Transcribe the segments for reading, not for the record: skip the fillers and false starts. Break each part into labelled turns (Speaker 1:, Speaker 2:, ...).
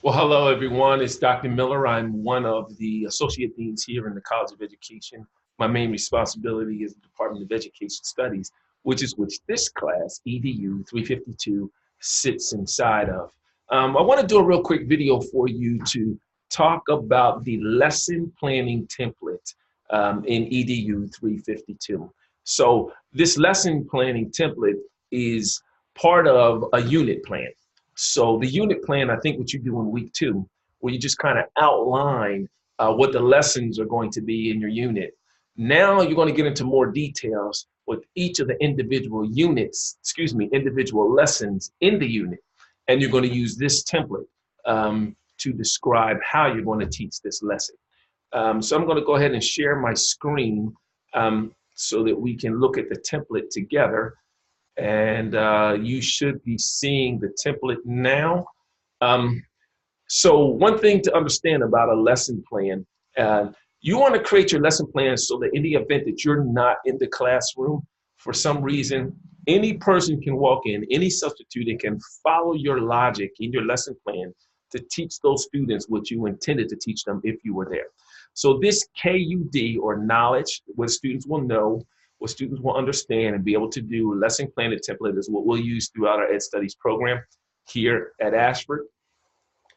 Speaker 1: Well, hello, everyone. It's Dr. Miller. I'm one of the associate deans here in the College of Education. My main responsibility is the Department of Education Studies, which this class, EDU 352, sits inside of. I want to do a real quick video for you to talk about the lesson planning template in EDU 352. So this lesson planning template is part of a unit plan. So the unit plan, I think what you do in week 2, where you just kind of outline what the lessons are going to be in your unit. Now you're going to get into more details with each of the individual individual lessons in the unit. And you're going to use this template to describe how you're going to teach this lesson. So I'm going to go ahead and share my screen so that we can look at the template together. And you should be seeing the template now. So one thing to understand about a lesson plan, you want to create your lesson plan so that in the event that you're not in the classroom, for some reason, any person can walk in, any substitute, and can follow your logic in your lesson plan to teach those students what you intended to teach them if you were there. So this KUD, or knowledge, what students will know, what students will understand and be able to do, lesson plan and template is what we'll use throughout our Ed Studies program here at Ashford.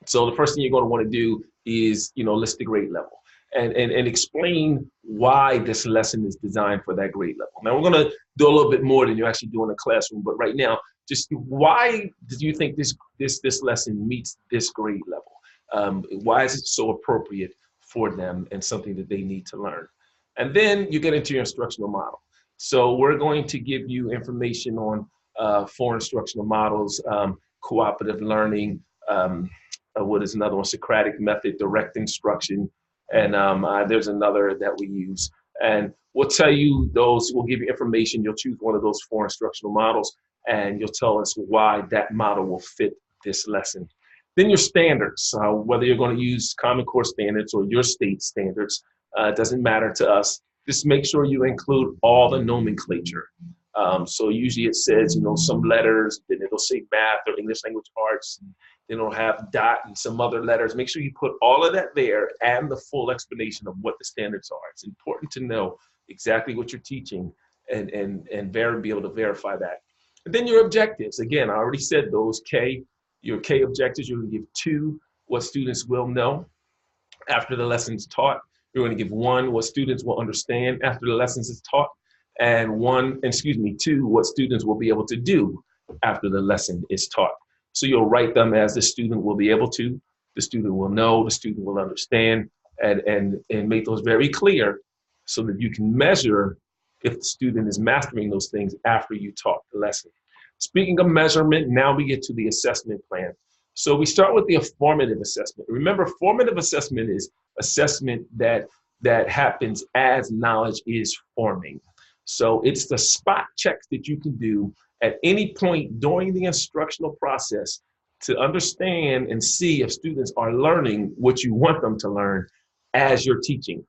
Speaker 1: So the first thing you're going to want to do is, list the grade level and explain why this lesson is designed for that grade level. Now we're going to do a little bit more than you actually do in a classroom, but right now, just why do you think this lesson meets this grade level? Why is it so appropriate for them and something that they need to learn? And then you get into your instructional model. So we're going to give you information on 4 instructional models, cooperative learning, what is another one, Socratic method, direct instruction, and there's another that we use. And we'll tell you those, we'll give you information, you'll choose one of those 4 instructional models, and you'll tell us why that model will fit this lesson. Then your standards, whether you're going to use Common Core standards or your state standards, doesn't matter to us. Just make sure you include all the nomenclature. So usually it says, some letters, then it'll say math or English language arts, and then it'll have dot and some other letters. Make sure you put all of that there and the full explanation of what the standards are. It's important to know exactly what you're teaching and be able to verify that. And then your objectives. Again, I already said those your K objectives, you're going to give 2, what students will know after the lesson's taught. You're going to give 1, what students will understand after the lessons is taught, and 2, what students will be able to do after the lesson is taught. So you'll write them as the student will be able to, the student will know, the student will understand, and make those very clear so that you can measure if the student is mastering those things after you taught the lesson. Speaking of measurement, now we get to the assessment plan. So we start with the formative assessment. Remember, formative assessment is assessment that happens as knowledge is forming. So it's the spot checks that you can do at any point during the instructional process to understand and see if students are learning what you want them to learn as you're teaching.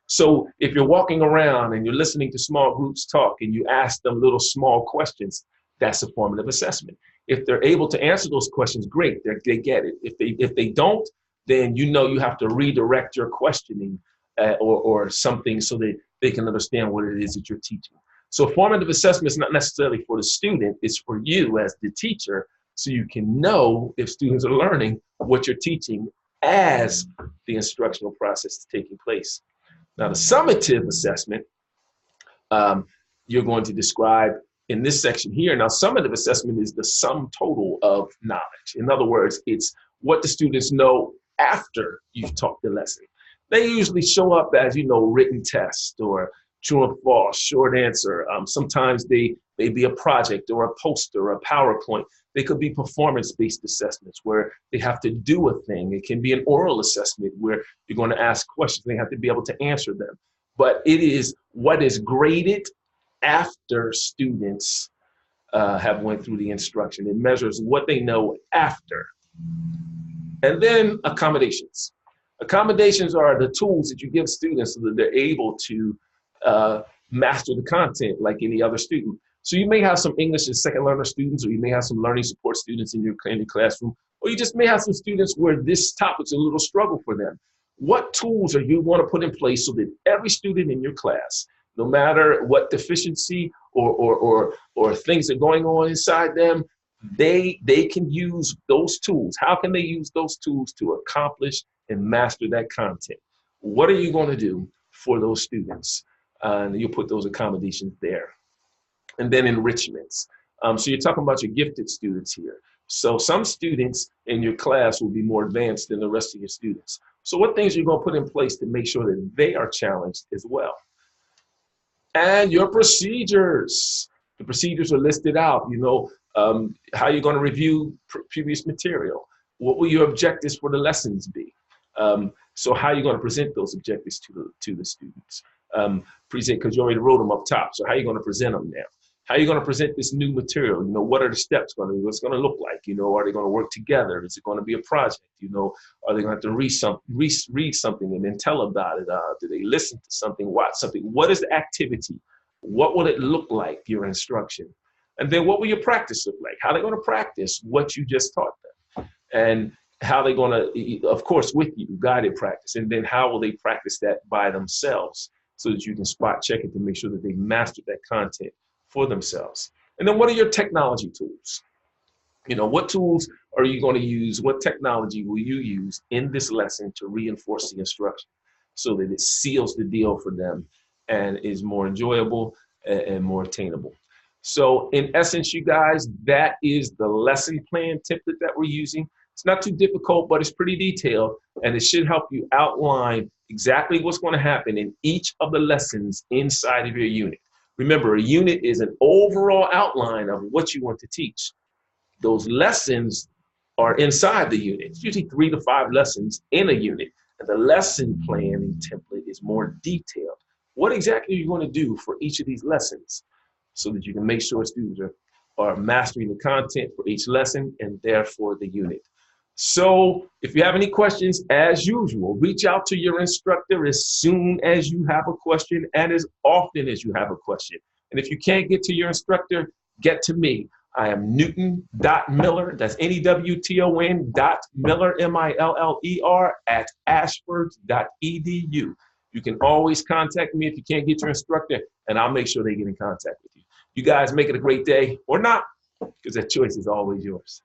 Speaker 1: So if you're walking around and you're listening to small groups talk and you ask them little small questions, that's a formative assessment. If they're able to answer those questions, great, they get it. If they don't, then you have to redirect your questioning or something so that they can understand what it is that you're teaching. So formative assessment is not necessarily for the student, it's for you as the teacher, so you can know if students are learning what you're teaching as the instructional process is taking place. Now the summative assessment, you're going to describe in this section here. Now, summative assessment is the sum total of knowledge. In other words, it's what the students know after you've taught the lesson. They usually show up as, written test or true and false, short answer. Sometimes they may be a project or a poster or a PowerPoint. They could be performance-based assessments where they have to do a thing. It can be an oral assessment where you're going to ask questions. They have to be able to answer them. But it is what is graded after students have went through the instruction. It measures what they know after. And then accommodations. Accommodations are the tools that you give students so that they're able to master the content like any other student. So you may have some English as second learner students, or you may have some learning support students in your classroom Or you just may have some students where this topic's a little struggle for them. What tools are you want to put in place so that every student in your class, no matter what deficiency or things are going on inside them, they can use those tools. How can they use those tools to accomplish and master that content? What are you going to do for those students? And you'll put those accommodations there. And then enrichments. So you're talking about your gifted students here. So some students in your class will be more advanced than the rest of your students. So what things are you going to put in place to make sure that they are challenged as well? And your procedures. The procedures are listed out, how you're going to review previous material. What will your objectives for the lessons be? So how are you going to present those objectives to the students? Present, because you already wrote them up top. So how are you going to present them now? How are you going to present this new material? What are the steps going to be? What's going to look like? Are they going to work together? Is it going to be a project? Are they going to have to read something and then tell about it? Do they listen to something, watch something? What is the activity? What will it look like, your instruction? And then what will your practice look like? How are they going to practice what you just taught them? And how they're going to, of course, with you, guided practice. And then how will they practice that by themselves so that you can spot check it to make sure that they mastered that content for themselves. And then what are your technology tools? What tools are you going to use? What technology will you use in this lesson to reinforce the instruction so that it seals the deal for them and is more enjoyable and more attainable? So in essence, you guys, that is the lesson plan template that we're using. It's not too difficult, but it's pretty detailed, and it should help you outline exactly what's going to happen in each of the lessons inside of your unit. Remember, a unit is an overall outline of what you want to teach. Those lessons are inside the unit. It's usually 3 to 5 lessons in a unit. And the lesson planning template is more detailed. What exactly are you going to do for each of these lessons so that you can make sure students are mastering the content for each lesson and therefore the unit? So if you have any questions, as usual, reach out to your instructor as soon as you have a question and as often as you have a question. And if you can't get to your instructor, get to me. I am Newton.Miller, that's NEWTON.Miller, MILLER, at ashford.edu. You can always contact me if you can't get your instructor, and I'll make sure they get in contact with you. You guys make it a great day, or not, because that choice is always yours.